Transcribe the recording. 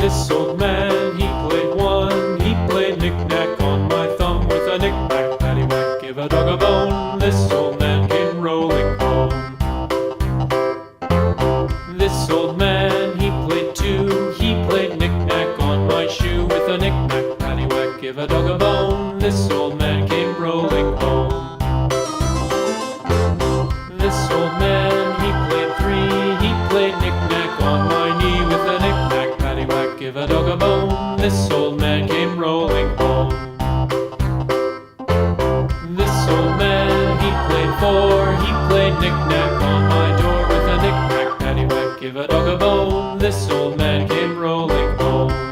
This old man, he played one. He played knick-knack on my thumb with a knick-knack, paddywhack, give a dog a bone. This old man came rolling home. This old man, he played two. He played knick-knack on my shoe with a knick-knack, paddywhack, give a dog a bone. This old man came rolling home. This old man, he played three. He played knick-knack on my knee with a knick-knack, paddywhack, give a dog a bone. This old man came rolling home. This old man, he played four. He played knick-knack on my door with a knick-knack, paddywhack, give a dog a bone. This old man came rolling home.